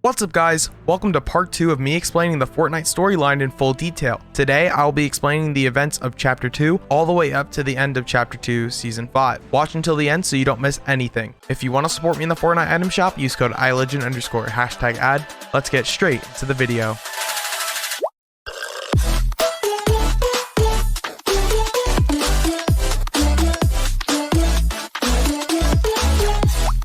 What's up guys, welcome to part 2 of me explaining the Fortnite storyline in full detail. Today I'll be explaining the events of chapter 2 all the way up to the end of chapter 2 season 5. Watch until the end so you don't miss anything. If you want to support me in the Fortnite item shop, use code iLegend_ad. Let's get straight to the video.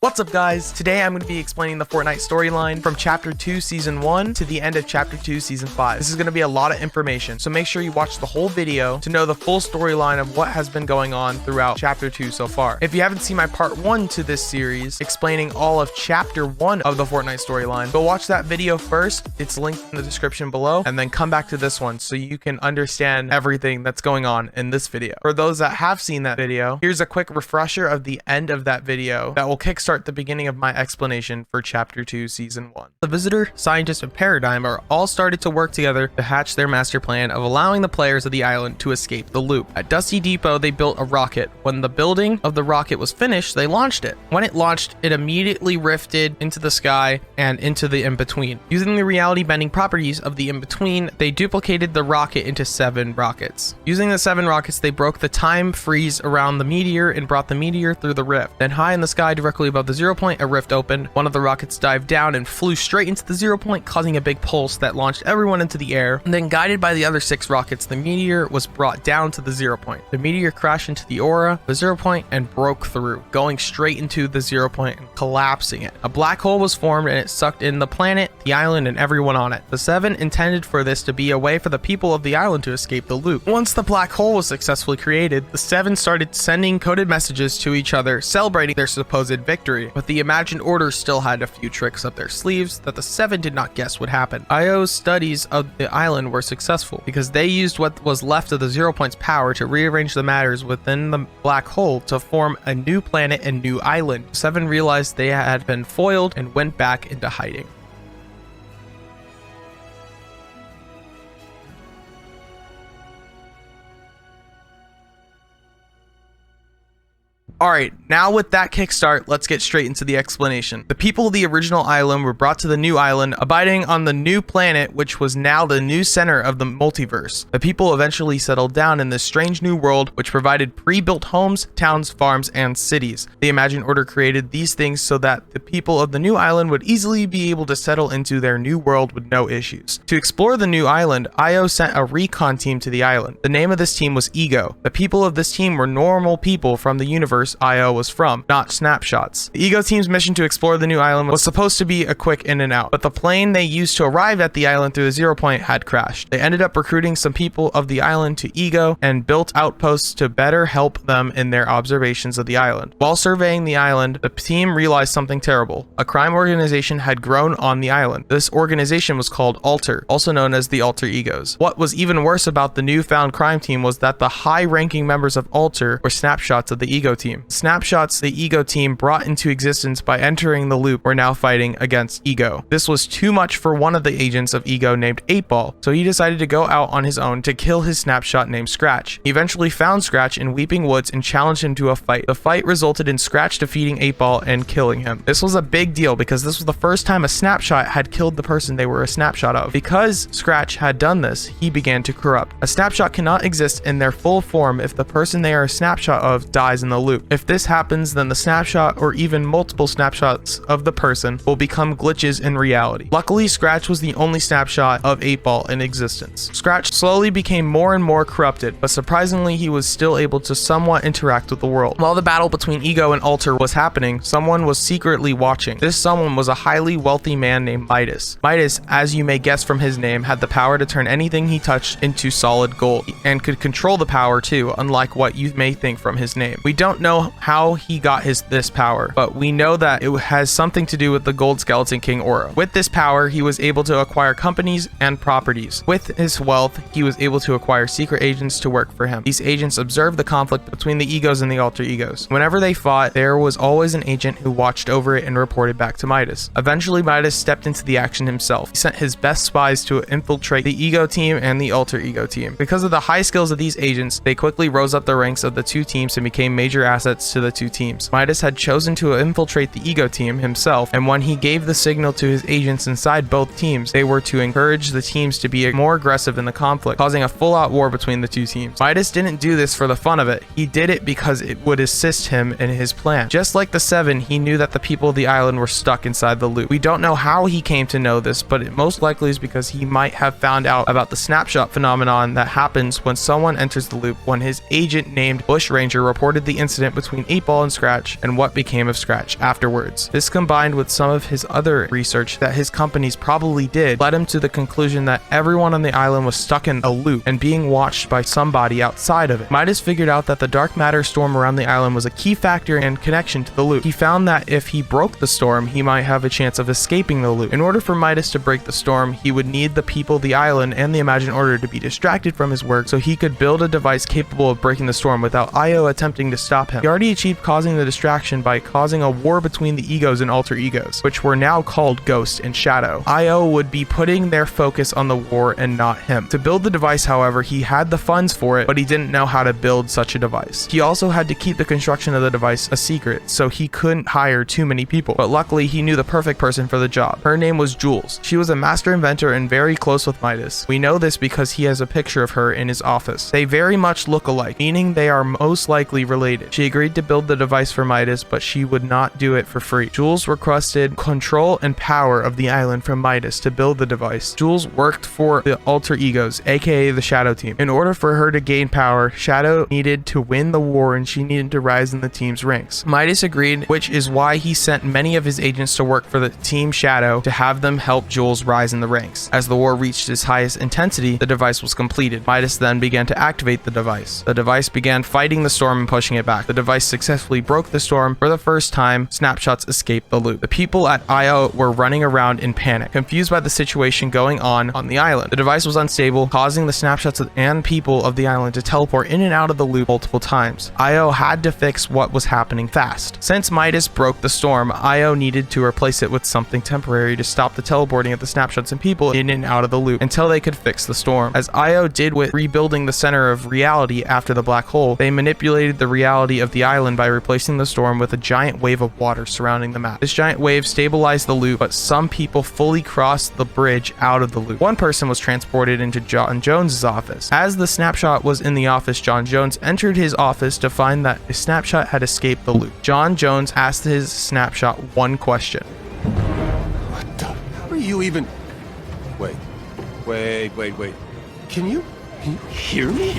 What's up guys, today I'm going to be explaining the Fortnite storyline from chapter 2 season 1 to the end of chapter 2 season 5. This is going to be a lot of information, so make sure you watch the whole video to know the full storyline of what has been going on throughout chapter 2 so far. If you haven't seen my part 1 to this series explaining all of chapter 1 of the Fortnite storyline, go watch that video first, it's linked in the description below, and then come back to this one so you can understand everything that's going on in this video. For those that have seen that video, here's a quick refresher of the end of that video that will kickstart the beginning of my explanation for chapter 2 season 1. The visitor, scientist, and paradigm are all started to work together to hatch their master plan of allowing the players of the island to escape the loop. At Dusty Depot they built a rocket. When the building of the rocket was finished, they launched it. When it launched, it immediately rifted into the sky and into the in-between. Using the reality bending properties of the in-between, they duplicated the rocket into 7 rockets. Using the 7 rockets, they broke the time freeze around the meteor and brought the meteor through the rift. Then high in the sky directly above the 0 point, a rift opened. One of the rockets dived down and flew straight into the 0 point, causing a big pulse that launched everyone into the air. And then guided by the other 6 rockets, the meteor was brought down to the 0 point. The meteor crashed into the aura, the 0 point, and broke through, going straight into the 0 point and collapsing it. A black hole was formed and it sucked in the planet, the island, and everyone on it. The 7 intended for this to be a way for the people of the island to escape the loop. Once the black hole was successfully created, the 7 started sending coded messages to each other, celebrating their supposed victory. But the imagined order still had a few tricks up their sleeves that the 7 did not guess would happen. IO's studies of the island were successful because they used what was left of the 0 point's power to rearrange the matters within the black hole to form a new planet and new island. 7 realized they had been foiled and went back into hiding. Alright, now with that kickstart, let's get straight into the explanation. The people of the original island were brought to the new island, abiding on the new planet, which was now the new center of the multiverse. The people eventually settled down in this strange new world, which provided pre-built homes, towns, farms, and cities. The Imagined Order created these things so that the people of the new island would easily be able to settle into their new world with no issues. To explore the new island, IO sent a recon team to the island. The name of this team was Ego. The people of this team were normal people from the universe IO was from, not snapshots. The Ego team's mission to explore the new island was supposed to be a quick in and out, but the plane they used to arrive at the island through the 0 point had crashed. They ended up recruiting some people of the island to Ego and built outposts to better help them in their observations of the island. While surveying the island, the team realized something terrible. A crime organization had grown on the island. This organization was called Alter, also known as the Alter Egos. What was even worse about the newfound crime team was that the high-ranking members of Alter were snapshots of the Ego team. Snapshots the Ego team brought into existence by entering the loop were now fighting against Ego. This was too much for one of the agents of Ego named 8-Ball, so he decided to go out on his own to kill his snapshot named Scratch. He eventually found Scratch in Weeping Woods and challenged him to a fight. The fight resulted in Scratch defeating 8-Ball and killing him. This was a big deal because this was the first time a snapshot had killed the person they were a snapshot of. Because Scratch had done this, he began to corrupt. A snapshot cannot exist in their full form if the person they are a snapshot of dies in the loop. If this happens, then the snapshot or even multiple snapshots of the person will become glitches in reality. Luckily, Scratch was the only snapshot of 8-Ball in existence. Scratch slowly became more and more corrupted, but surprisingly he was still able to somewhat interact with the world. While the battle between Ego and Alter was happening, someone was secretly watching. This someone was a highly wealthy man named Midas. Midas, as you may guess from his name, had the power to turn anything he touched into solid gold, and could control the power too, unlike what you may think from his name. We don't know how he got this power, but we know that it has something to do with the Gold Skeleton King aura. With this power, he was able to acquire companies and properties. With his wealth, he was able to acquire secret agents to work for him. These agents observed the conflict between the Egos and the Alter Egos. Whenever they fought, there was always an agent who watched over it and reported back to Midas. Eventually, Midas stepped into the action himself. He sent his best spies to infiltrate the Ego team and the Alter Ego team. Because of the high skills of these agents, they quickly rose up the ranks of the two teams and became major assets assets to the two teams. Midas had chosen to infiltrate the Ego team himself, and when he gave the signal to his agents inside both teams, they were to encourage the teams to be more aggressive in the conflict, causing a full-out war between the two teams. Midas didn't do this for the fun of it. He did it because it would assist him in his plan. Just like the Seven, he knew that the people of the island were stuck inside the loop. We don't know how he came to know this, but it most likely is because he might have found out about the snapshot phenomenon that happens when someone enters the loop, when his agent named Bush Ranger reported the incident between 8-Ball and Scratch and what became of Scratch afterwards. This, combined with some of his other research that his companies probably did, led him to the conclusion that everyone on the island was stuck in a loop and being watched by somebody outside of it. Midas figured out that the dark matter storm around the island was a key factor and connection to the loop. He found that if he broke the storm, he might have a chance of escaping the loop. In order for Midas to break the storm, he would need the people of the island and the Imagined Order to be distracted from his work so he could build a device capable of breaking the storm without Io attempting to stop him. He already achieved causing the distraction by causing a war between the egos and alter egos, which were now called Ghost and Shadow. Io would be putting their focus on the war and not him. To build the device, however, he had the funds for it, but he didn't know how to build such a device. He also had to keep the construction of the device a secret, so he couldn't hire too many people, but luckily he knew the perfect person for the job. Her name was Jules. She was a master inventor and very close with Midas. We know this because he has a picture of her in his office. They very much look alike, meaning they are most likely related. She agreed to build the device for Midas, but she would not do it for free. Jules requested control and power of the island from Midas to build the device. Jules worked for the alter egos, aka the Shadow team. In order for her to gain power, Shadow needed to win the war and she needed to rise in the team's ranks. Midas agreed, which is why he sent many of his agents to work for the Team Shadow to have them help Jules rise in the ranks. As the war reached its highest intensity, the device was completed. Midas then began to activate the device. The device began fighting the storm and pushing it back. The device successfully broke the storm. For the first time, snapshots escaped the loop. The people at Io were running around in panic, confused by the situation going on the island. The device was unstable, causing the snapshots and people of the island to teleport in and out of the loop multiple times. Io had to fix what was happening fast. Since Midas broke the storm, Io needed to replace it with something temporary to stop the teleporting of the snapshots and people in and out of the loop until they could fix the storm. As Io did with rebuilding the center of reality after the black hole, they manipulated the reality of the island by replacing the storm with a giant wave of water surrounding the map. This giant wave stabilized the loop, but some people fully crossed the bridge out of the loop. One person was transported into John Jones's office. As the snapshot was in the office, John Jones entered his office to find that his snapshot had escaped the loop. John Jones asked his snapshot one question. What the? How are you even... Wait. Can you hear me?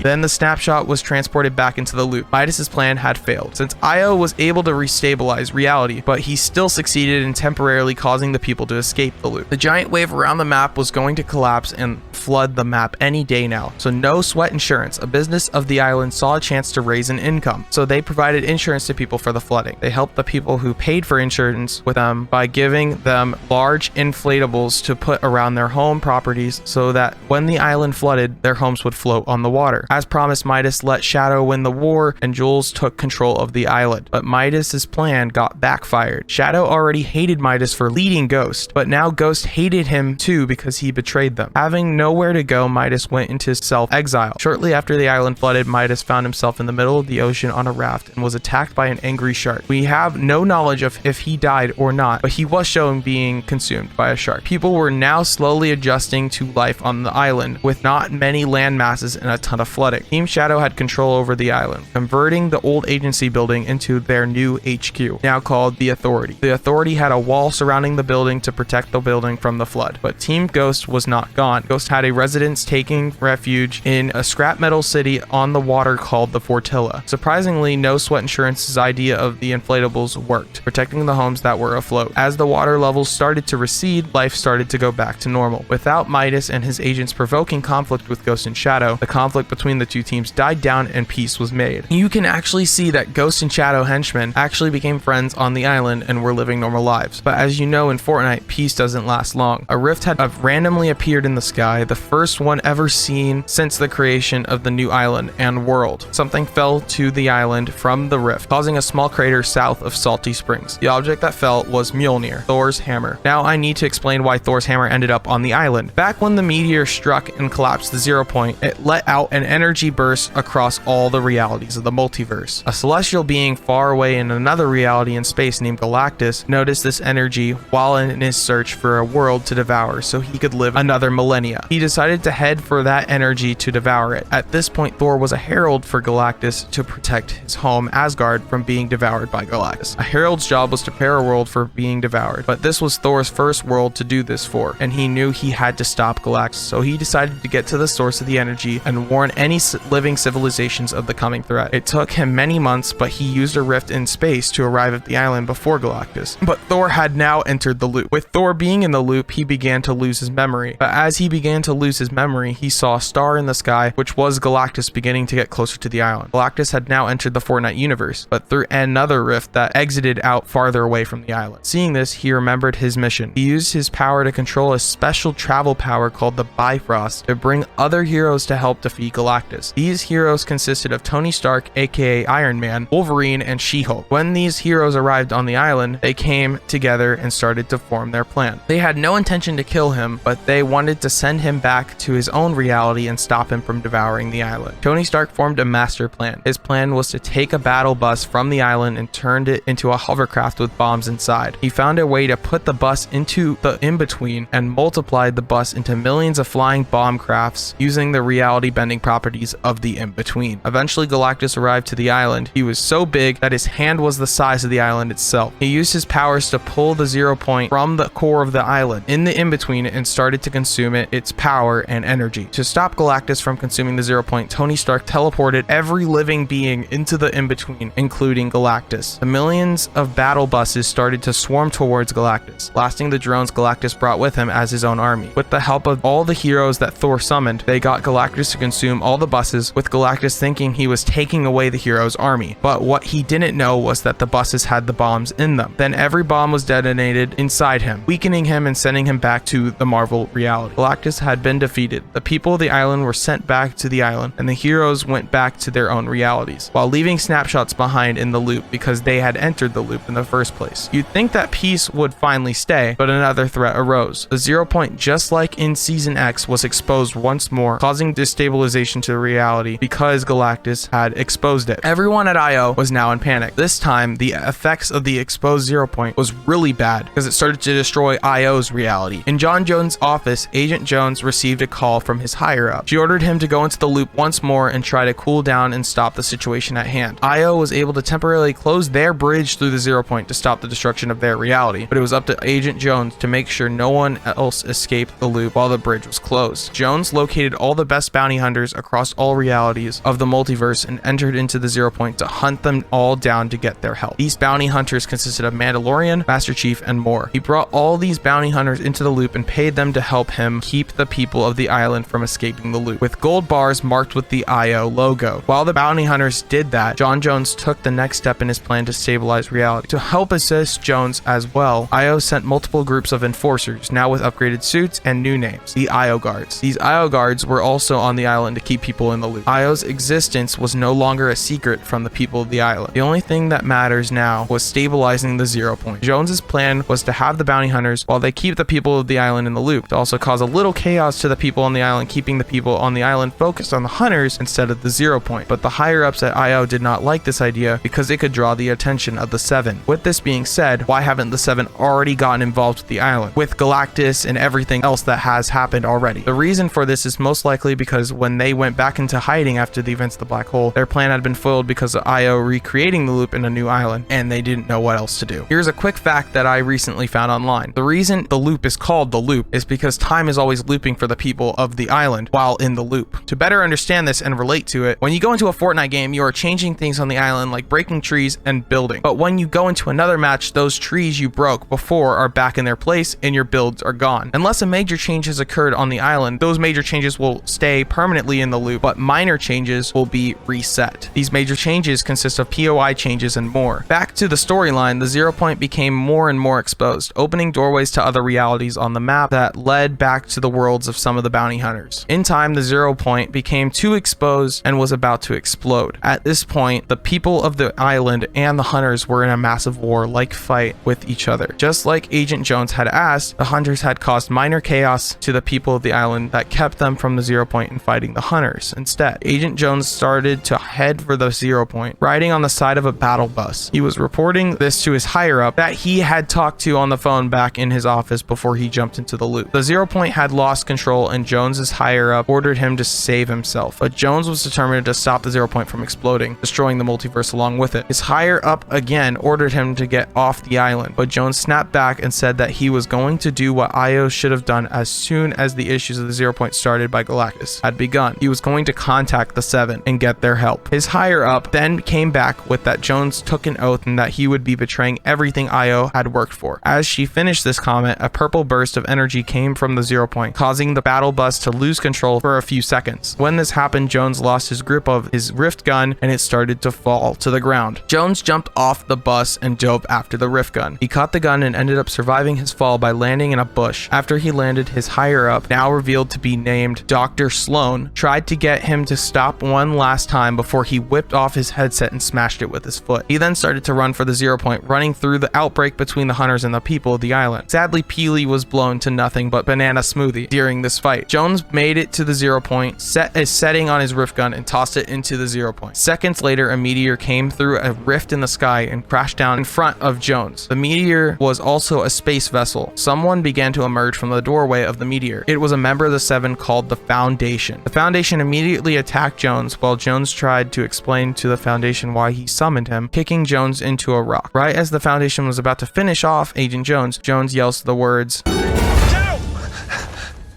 Then the snapshot was transported back into the loop. Midas's plan had failed, since Io was able to restabilize reality, but he still succeeded in temporarily causing the people to escape the loop. The giant wave around the map was going to collapse and flood the map any day now, so No Sweat Insurance, a business of the island, saw a chance to raise an income. So they provided insurance to people for the flooding. They helped the people who paid for insurance with them by giving them large inflatables to put around their home properties so that when the island flooded, their homes would float on the water. As promised, Midas let Shadow win the war and Jules took control of the island. But Midas's plan got backfired. Shadow already hated Midas for leading Ghost, but now Ghost hated him too because he betrayed them. Having nowhere to go, Midas went into self-exile. Shortly after the island flooded, Midas found himself in the middle of the ocean on a raft and was attacked by an angry shark. We have no knowledge of if he died or not, but he was shown being consumed by a shark. People were now slowly adjusting to life on the island with not many land masses and a ton of flooding. Team Shadow had control over the island, converting the old agency building into their new HQ, now called the Authority. The Authority had a wall surrounding the building to protect the building from the flood, but Team Ghost was not gone. Ghost had a residence taking refuge in a scrap metal city on the water called the Fortilla. Surprisingly, No Sweat Insurance's idea of the inflatables worked, protecting the homes that were afloat. As the water levels started to recede, life started to go back to normal. Without Midas and his agents provoking conflict with Ghost and Shadow, the conflict between the two teams died down and peace was made. You can actually see that Ghost and Shadow henchmen actually became friends on the island and were living normal lives. But as you know, in Fortnite, peace doesn't last long. A rift had randomly appeared in the sky, the first one ever seen since the creation of the new island and world. Something fell to the island from the rift, causing a small crater south of Salty Springs. The object that fell was Mjolnir, Thor's hammer. Now I need to explain why Thor's hammer ended up on the island. Back when the meteor struck and collapsed the 0 point, it let out an energy burst across all the realities of the multiverse. A celestial being far away in another reality in space named Galactus noticed this energy while in his search for a world to devour so he could live another millennia. He decided to head for that energy to devour it. At this point, Thor was a herald for Galactus to protect his home Asgard from being devoured by Galactus. A herald's job was to prepare a world for being devoured, but this was Thor's first world to do this for, and he knew he had to stop Galactus, so he decided to get to the source of the energy and warn any living civilizations of the coming threat. It took him many months, but he used a rift in space to arrive at the island before Galactus. But Thor had now entered the loop. With Thor being in the loop, he began to lose his memory. But as he began to lose his memory, he saw a star in the sky, which was Galactus beginning to get closer to the island. Galactus had now entered the Fortnite universe, but through another rift that exited out farther away from the island. Seeing this, he remembered his mission. He used his power to control a special travel power called the Bifrost to bring other heroes to help defeat Galactus. These heroes consisted of Tony Stark, aka Iron Man, Wolverine, and She-Hulk. When these heroes arrived on the island, they came together and started to form their plan. They had no intention to kill him, but they wanted to send him back to his own reality and stop him from devouring the island. Tony Stark formed a master plan. His plan was to take a battle bus from the island and turned it into a hovercraft with bombs inside. He found a way to put the bus into the in-between and multiplied the bus into millions of flying bomb crafts using the reality bending properties of the in-between. Eventually, Galactus arrived to the island. He was so big that his hand was the size of the island itself. He used his powers to pull the 0 point from the core of the island in the in-between and started to consume its power and energy. To stop Galactus from consuming the 0 point, Tony Stark teleported every living being into the in-between, including Galactus. The millions of battle buses started to swarm towards Galactus, blasting the drones Galactus brought with him as his own army. With the help of all the heroes that Thor summoned, they got Galactus to consume all the buses, with Galactus thinking he was taking away the hero's army. But what he didn't know was that the buses had the bombs in them. Then every bomb was detonated inside him, weakening him and sending him back to the Marvel reality. Galactus had been defeated. The people of the island were sent back to the island, and the heroes went back to their own realities, while leaving snapshots behind in the loop because they had entered the loop in the first place. You'd think that peace would finally stay, but another threat arose. The 0 point, just like in Season X, was exposed once more, causing destabilization to reality because Galactus had exposed it. Everyone at IO was now in panic. This time, the effects of the exposed 0 point was really bad because it started to destroy IO's reality. In John Jones' office, Agent Jones received a call from his higher-up. She ordered him to go into the loop once more and try to cool down and stop the situation at hand. IO was able to temporarily close their bridge through the 0 point to stop the destruction of their reality, but it was up to Agent Jones to make sure no one else escaped the loop while the bridge was closed. Jones located all the best bounty hunters across all realities of the multiverse and entered into the 0 point to hunt them all down to get their help. These bounty hunters consisted of Mandalorian, Master Chief, and more. He brought all these bounty hunters into the loop and paid them to help him keep the people of the island from escaping the loop, with gold bars marked with the IO logo. While the bounty hunters did that, John Jones took the next step in his plan to stabilize reality. To help assist Jones as well, IO sent multiple groups of enforcers, now with upgraded suits and new names, the IO Guards. These IO Guards were also on the island to keep people in the loop. IO's existence was no longer a secret from the people of the island. The only thing that matters now was stabilizing the 0 point. Jones's plan was to have the bounty hunters, while they keep the people of the island in the loop, to also cause a little chaos to the people on the island, keeping the people on the island focused on the hunters instead of the 0 point. But the higher-ups at IO did not like this idea because it could draw the attention of the Seven. With this being said, why haven't the Seven already gotten involved with the island, with Galactus and everything else that has happened already? The reason for this is most likely because when they went back into hiding after the events of the black hole, their plan had been foiled because of IO recreating the loop in a new island, and they didn't know what else to do. Here's a quick fact that I recently found online. The reason the loop is called the loop is because time is always looping for the people of the island while in the loop. To better understand this and relate to it, when you go into a Fortnite game, you are changing things on the island like breaking trees and building. But when you go into another match, those trees you broke before are back in their place and your builds are gone. Unless a major change has occurred on the island, those major changes will stay permanently in the loop, but minor changes will be reset. These major changes consist of POI changes and more. Back to the storyline, the 0 point became more and more exposed, opening doorways to other realities on the map that led back to the worlds of some of the bounty hunters. In time, the 0 point became too exposed and was about to explode. At this point, the people of the island and the hunters were in a massive war-like fight with each other. Just like Agent Jones had asked, the hunters had caused minor chaos to the people of the island that kept them from the 0 point and fighting fighting the hunters. Instead, Agent Jones started to head for the 0 point, riding on the side of a battle bus. He was reporting this to his higher up that he had talked to on the phone back in his office before he jumped into the loop. The 0 point had lost control and Jones's higher up ordered him to save himself, but Jones was determined to stop the 0 point from exploding, destroying the multiverse along with it. His higher up again ordered him to get off the island, but Jones snapped back and said that he was going to do what Io should have done as soon as the issues of the 0 point started by Galactus had begun. He was going to contact the 7 and get their help. His higher up then came back with that Jones took an oath and that he would be betraying everything Io had worked for. As she finished this comment, a purple burst of energy came from the 0 point, causing the battle bus to lose control for a few seconds. When this happened, Jones lost his grip of his rift gun and it started to fall to the ground. Jones jumped off the bus and dove after the rift gun. He caught the gun and ended up surviving his fall by landing in a bush. After he landed, his higher up, now revealed to be named Dr. Sloan, tried to get him to stop one last time before he whipped off his headset and smashed it with his foot. He then started to run for the 0 point, running through the outbreak between the hunters and the people of the island. Sadly, Peely was blown to nothing but banana smoothie during this fight. Jones made it to the 0 point, set a setting on his rift gun, and tossed it into the 0 point. Seconds later, a meteor came through a rift in the sky and crashed down in front of Jones. The meteor was also a space vessel. Someone began to emerge from the doorway of the meteor. It was a member of the 7 called the Foundation. The Foundation immediately attacked Jones while Jones tried to explain to the Foundation why he summoned him, kicking Jones into a rock. Right as the Foundation was about to finish off Agent Jones, Jones yells the words, Geno!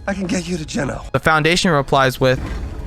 I can get you to Geno. The Foundation replies with,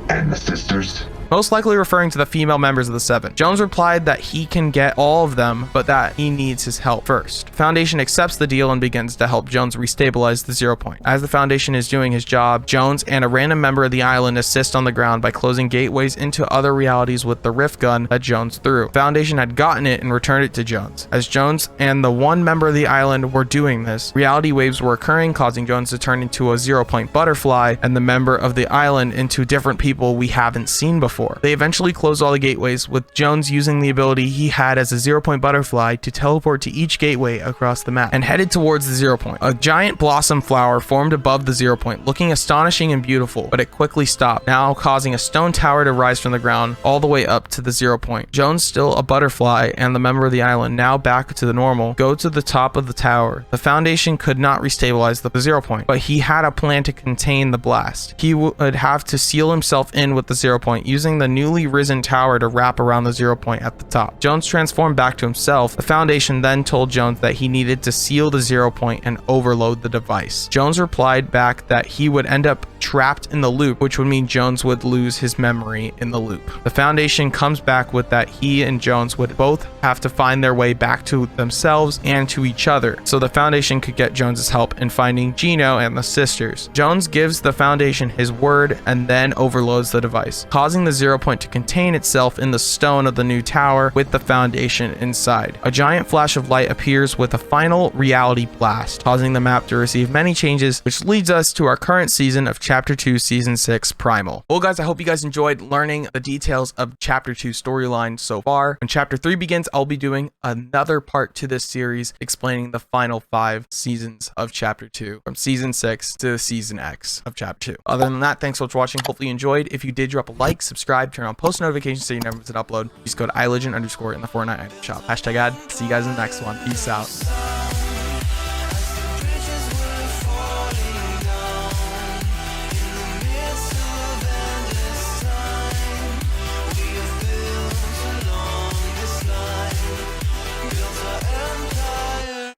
And the sisters? most likely referring to the female members of the 7. Jones replied that he can get all of them, but that he needs his help first. Foundation accepts the deal and begins to help Jones restabilize the 0 point. As the Foundation is doing his job, Jones and a random member of the island assist on the ground by closing gateways into other realities with the rift gun that Jones threw. Foundation had gotten it and returned it to Jones. As Jones and the one member of the island were doing this, reality waves were occurring, causing Jones to turn into a 0 point butterfly and the member of the island into different people we haven't seen before. They eventually closed all the gateways, with Jones using the ability he had as a 0 point butterfly to teleport to each gateway across the map and headed towards the 0 point. A giant blossom flower formed above the 0 point, looking astonishing and beautiful, but it quickly stopped, now causing a stone tower to rise from the ground all the way up to the 0 point. Jones, still a butterfly, and the member of the island, now back to the normal, go to the top of the tower. The Foundation could not restabilize the 0 point, but he had a plan to contain the blast. He would have to seal himself in with the 0 point, using the newly risen tower to wrap around the 0 point at the top. Jones transformed back to himself. The Foundation then told Jones that he needed to seal the 0 point and overload the device. Jones replied back that he would end up trapped in the loop, which would mean Jones would lose his memory in the loop. The Foundation comes back with that he and Jones would both have to find their way back to themselves and to each other, so the Foundation could get Jones's help in finding Geno and the sisters. Jones gives the Foundation his word and then overloads the device, causing the 0 point to contain itself in the stone of the new tower with the Foundation inside. A giant flash of light appears with a final reality blast, causing the map to receive many changes, which leads us to our current season of Chapter 2, Season 6, Primal. Well, guys, I hope you guys enjoyed learning the details of Chapter 2 storyline so far. When Chapter 3 begins, I'll be doing another part to this series explaining the final 5 seasons of Chapter 2, from Season 6 to Season X of Chapter 2. Other than that, thanks so much for watching. Hopefully you enjoyed. If you did, drop a like, subscribe, turn on post notifications so you never miss an upload. Use code iLegend_ in the Fortnite item shop. #ad. See you guys in the next one. Peace out.